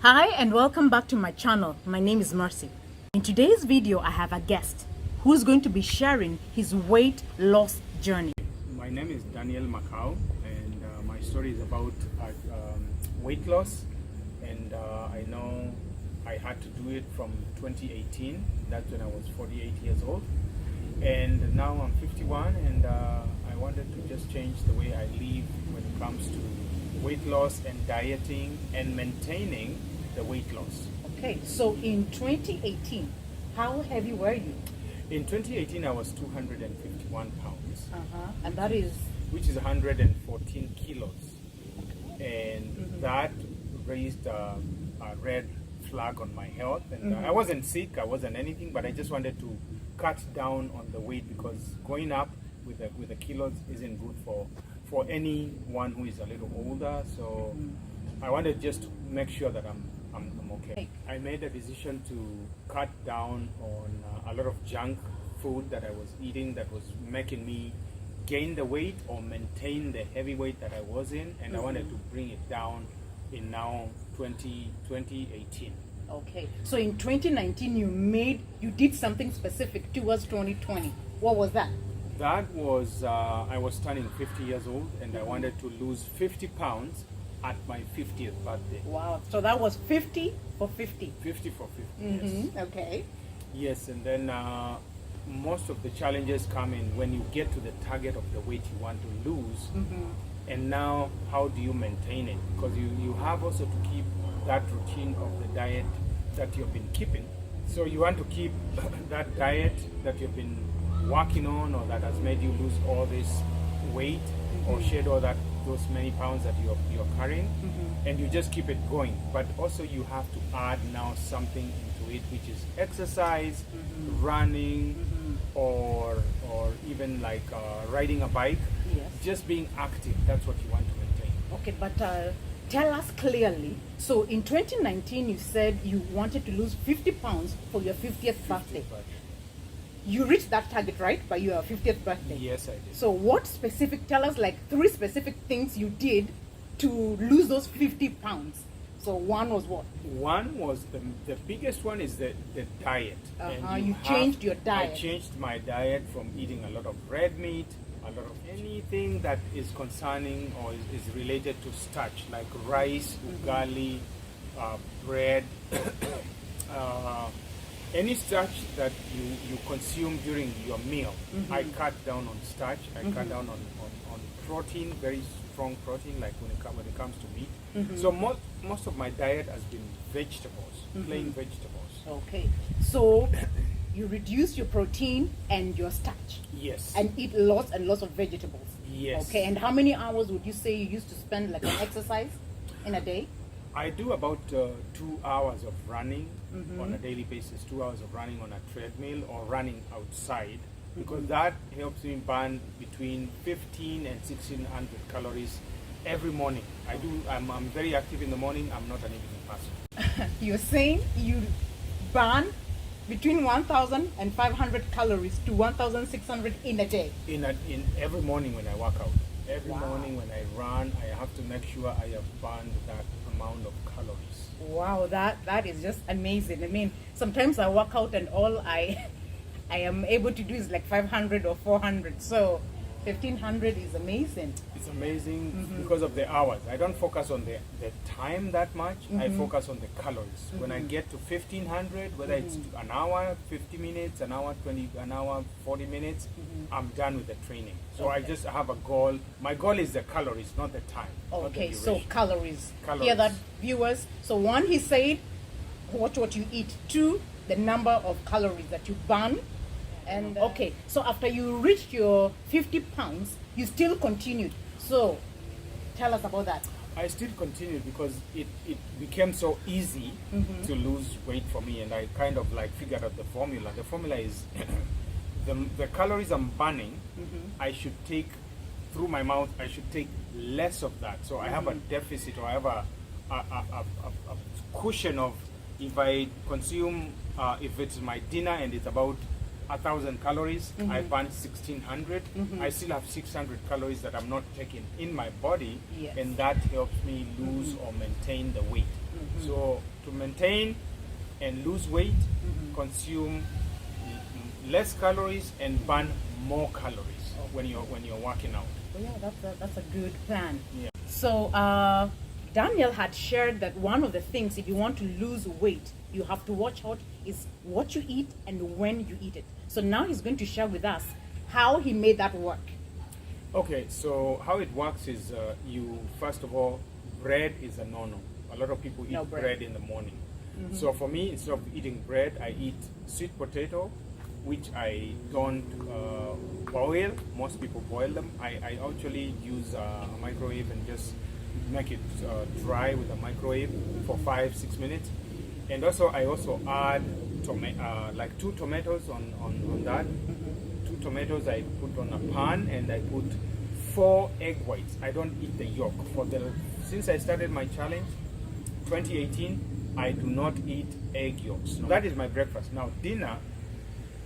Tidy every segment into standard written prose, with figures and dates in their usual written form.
Hi and welcome back to my channel. My name is Mercy. In today's video I have a guest who's going to be sharing his weight loss journey. My name is Daniel Macau and my story is about weight loss, and I know I had to do it from 2018. That's when I was 48 years old, and now I'm 51, and I wanted to just change the way I live when it comes to weight loss and dieting and maintaining the weight loss. Okay, so in 2018, how heavy were you? In 2018, I was 251 pounds. And that is? Which is 114 kilos. And that raised a red flag on my health. And I wasn't sick, I wasn't anything, but I just wanted to cut down on the weight, because going up with the kilos isn't good for anyone who is a little older. So I wanted just to make sure that I'm okay. I made a decision to cut down on a lot of junk food that I was eating that was making me gain the weight or maintain the heavy weight that I was in, and I wanted to bring it down in now 2018. Okay, so in 2019 you did something specific towards 2020. What was that? That was I was turning 50 years old, and I wanted to lose 50 pounds at my 50th birthday. Wow, so that was 50 for 50. 50 for 50, yes. Okay. Yes, and then most of the challenges come in when you get to the target of the weight you want to lose, and now how do you maintain it? Because you have also to keep that routine of the diet that you've been keeping. So you want to keep that diet that you've been working on, or that has made you lose all this weight or shed all those many pounds that you're carrying, and you just keep it going. But also you have to add now something into it, which is exercise, running, or even like riding a bike. Yes. Just being active, that's what you want to maintain. Okay, but tell us clearly. So in 2019 you said you wanted to lose 50 pounds for your 50th birthday. You reached that target, right, by your 50th birthday? Yes, I did. So tell us like 3 specific things you did to lose those 50 pounds. So one was what? One was the biggest one is the diet. And you changed your diet. I changed my diet from eating a lot of red meat, a lot of anything that is concerning or is related to starch, like rice, ugali, bread, any starch that you consume during your meal. I cut down on starch. I cut down on protein, very strong protein, like when it comes to meat. So most of my diet has been vegetables, plain vegetables. Okay, so you reduce your protein and your starch. Yes. And eat lots and lots of vegetables. Yes. Okay, and how many hours would you say you used to spend like on exercise in a day? I do about 2 hours of running on a daily basis, 2 hours of running on a treadmill or running outside, because that helps me burn between 15 and 1600 calories every morning. I'm very active in the morning. I'm not an evening person. You're saying you burn between 1,500 calories to 1,600 in a day? In every morning when I work out. Every morning when I run, I have to make sure I have burned that amount of calories. Wow, that is just amazing. I mean, sometimes I work out and all I am able to do is like 500 or 400. So 1,500 is amazing. It's amazing because of the hours. I don't focus on the time that much. I focus on the calories. When I get to 1,500, whether it's an hour, 50 minutes, an hour, 40 minutes, I'm done with the training. So I just have a goal. My goal is the calories, not the time. Okay, so calories. Calories. Hear that, viewers? So 1, he said, watch what you eat. 2, the number of calories that you burn. And okay, so after you reached your 50 pounds, you still continued. So tell us about that. I still continued because it became so easy to lose weight for me, and I kind of like figured out the formula. The formula is the calories I'm burning, I should take through my mouth, I should take less of that. So I have a deficit, or I have a cushion of, if I consume, if it's my dinner and it's about 1,000 calories, I burn 1,600. I still have 600 calories that I'm not taking in my body, and that helps me lose or maintain the weight. So maintain and lose weight, consume less calories and burn more calories when you're working out. Oh, yeah, that's a good plan. Yeah. So Daniel had shared that one of the things, if you want to lose weight, you have to watch out is what you eat and when you eat it. So now he's going to share with us how he made that work. Okay, so how it works is you, first of all, bread is a no-no. A lot of people eat No bread. bread in the morning. So for me, instead of eating bread, I eat sweet potato, which I don't boil. Most people boil them. I actually use a microwave and just make it dry with a microwave for 5-6 minutes. And also I also add like 2 tomatoes on that. 2 tomatoes I put on a pan, and I put 4 egg whites. I don't eat the yolk. Since I started my challenge 2018, I do not eat egg yolks. That is my breakfast. Now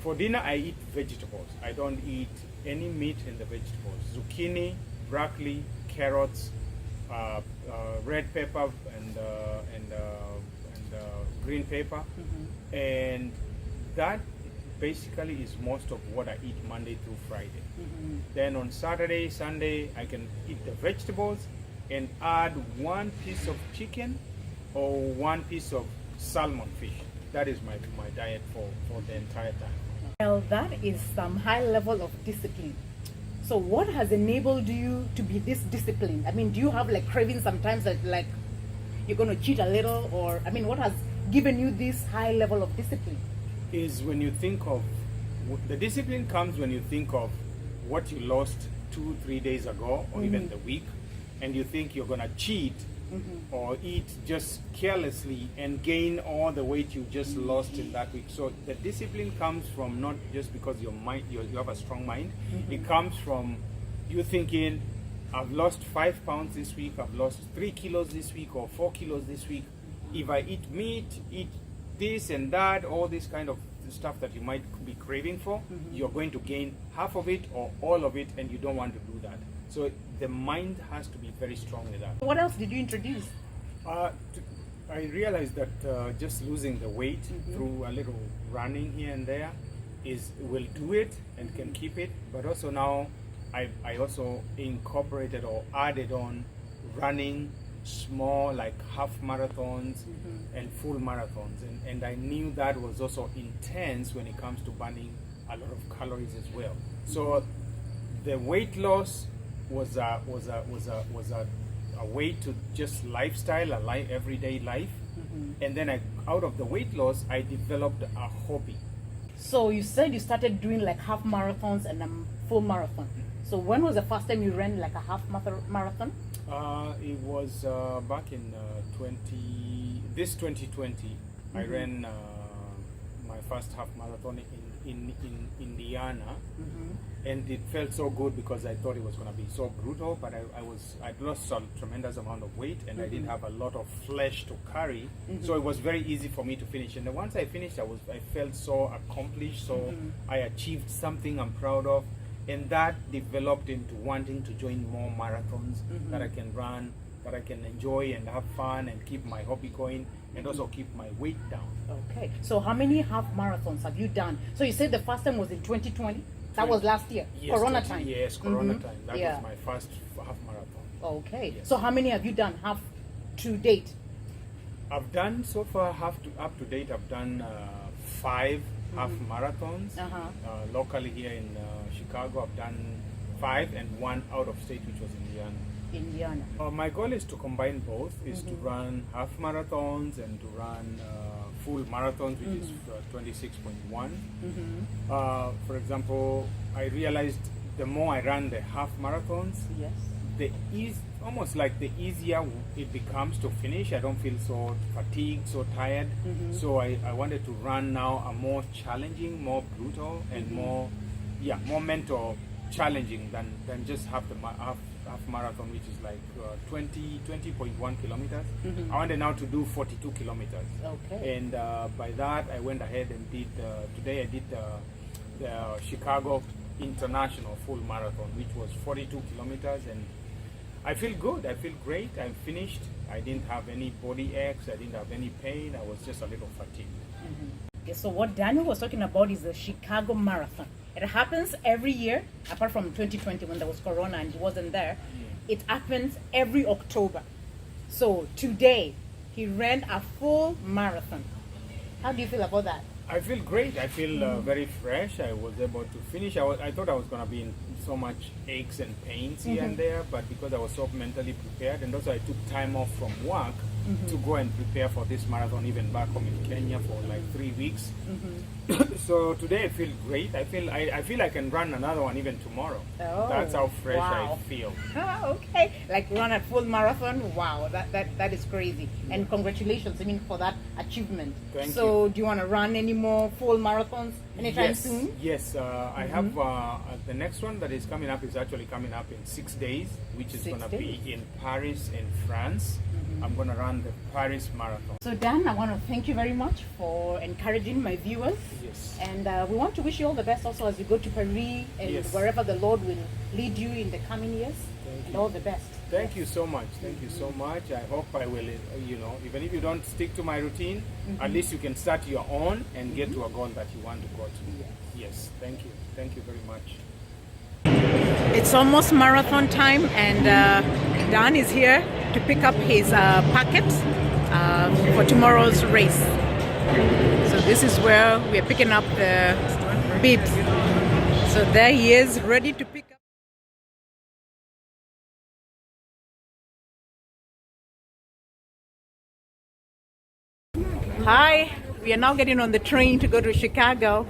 for dinner I eat vegetables. I don't eat any meat in the vegetables. Zucchini, broccoli, carrots, red pepper and green pepper, and that basically is most of what I eat Monday through Friday. Then on Saturday, Sunday, I can eat the vegetables and add 1 piece of chicken or 1 piece of salmon fish. That is my diet for the entire time. Well, that is some high level of discipline. So what has enabled you to be this disciplined? I mean, do you have like cravings sometimes that like you're going to cheat a little, or I mean, what has given you this high level of discipline? Is when you think of, the discipline comes when you think of what you lost 2-3 days ago, or even the week, and you think you're going to cheat or eat just carelessly and gain all the weight you just lost in that week. So the discipline comes from not just because your mind, you have a strong mind. It comes from you thinking, I've lost 5 pounds this week, I've lost 3 kilos this week, or 4 kilos this week. If I eat meat, eat this and that, all this kind of stuff that you might be craving for, you're going to gain half of it or all of it, and you don't want to do that. So the mind has to be very strong with that. What else did you introduce? I realized that just losing the weight through a little running here and there will do it and can keep it. But also now I also incorporated or added on running small, like half marathons and full marathons, and I knew that was also intense when it comes to burning a lot of calories as well. So the weight loss was a way to just lifestyle, everyday life, and then out of the weight loss I developed a hobby. So you said you started doing like half marathons and a full marathon. So when was the first time you ran like a half marathon? It was back in 2020. I ran my first half marathon in Indiana, and it felt so good because I thought it was going to be so brutal, but I'd lost a tremendous amount of weight, and I didn't have a lot of flesh to carry, so it was very easy for me to finish. And then once I finished, I felt so accomplished, so I achieved something I'm proud of. And that developed into wanting to join more marathons that I can run, that I can enjoy and have fun and keep my hobby going, and also keep my weight down. Okay. So how many half marathons have you done? So you said the first time was in 2020? That was last year? Yes, Corona time? Yes, Corona time. That Yeah. was my first half marathon. Okay. Yes. So how many have you done half to date? I've done so far, up to date, I've done 5 half marathons. Locally here in Chicago, I've done 5, and 1 out of state, which was Indiana. My goal is to combine both, is to run half marathons and to run full marathons, which is 26.1. For example, I realized the more I run the half marathons, almost like the easier it becomes to finish. I don't feel so fatigued, so tired. So I wanted to run now a more challenging, more brutal, and more mental challenging than just half marathon, which is like 20.1 kilometers. I wanted now to do 42 kilometers. Okay. And by that, I went ahead and did, today I did the Chicago International Full Marathon, which was 42 kilometers. And I feel good. I feel great. I'm finished. I didn't have any body aches. I didn't have any pain. I was just a little fatigued. Okay, so what Daniel was talking about is the Chicago Marathon. It happens every year, apart from 2020 when there was Corona and he wasn't there. It happens every October. So today, he ran a full marathon. How do you feel about that? I feel great. I feel very fresh. I was able to finish. I thought I was going to be in so much aches and pains here and there, but because I was so mentally prepared, and also I took time off from work to go and prepare for this marathon, even back home in Kenya for like 3 weeks. So today I feel great. I feel I can run another one even tomorrow. Oh, that's how fresh wow. I feel. Ah, okay. Like run a full marathon. Wow, that is crazy. And congratulations, I mean, for that achievement. Thank so do you want to run any more full marathons anytime soon? Yes, I have the next one that is coming up is actually coming up in 6 days, which is 6 going to days? be in Paris, in France. I'm going to run the Paris Marathon. So Dan, I want to thank you very much for encouraging my viewers. Yes. And we want to wish you all the best also as you go to Paris and Yes. wherever the Lord will lead you in the coming years. Thank And you. all the best. Thank you so much. Thank you so much. I hope I will, even if you don't stick to my routine, at least you can start your own and get to a goal that you want to go to. Yes. Thank you. Thank you very much. It's almost marathon time, and Dan is here to pick up his packet for tomorrow's race. So this is where we are picking up the bibs. So there he is, ready to pick up. Hi, we are now getting on the train to go to Chicago.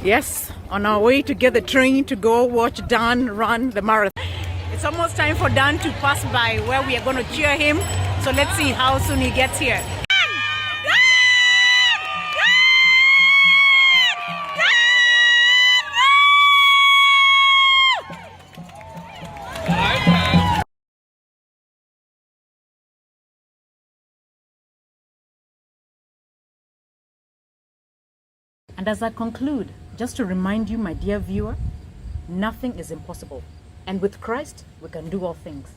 Yes, on our way to get the train to go watch Dan run the marathon. It's almost time for Dan to pass by where we are going to cheer him. So let's see how soon he gets here. And as I conclude, just to remind you, my dear viewer, nothing is impossible. And with Christ, we can do all things.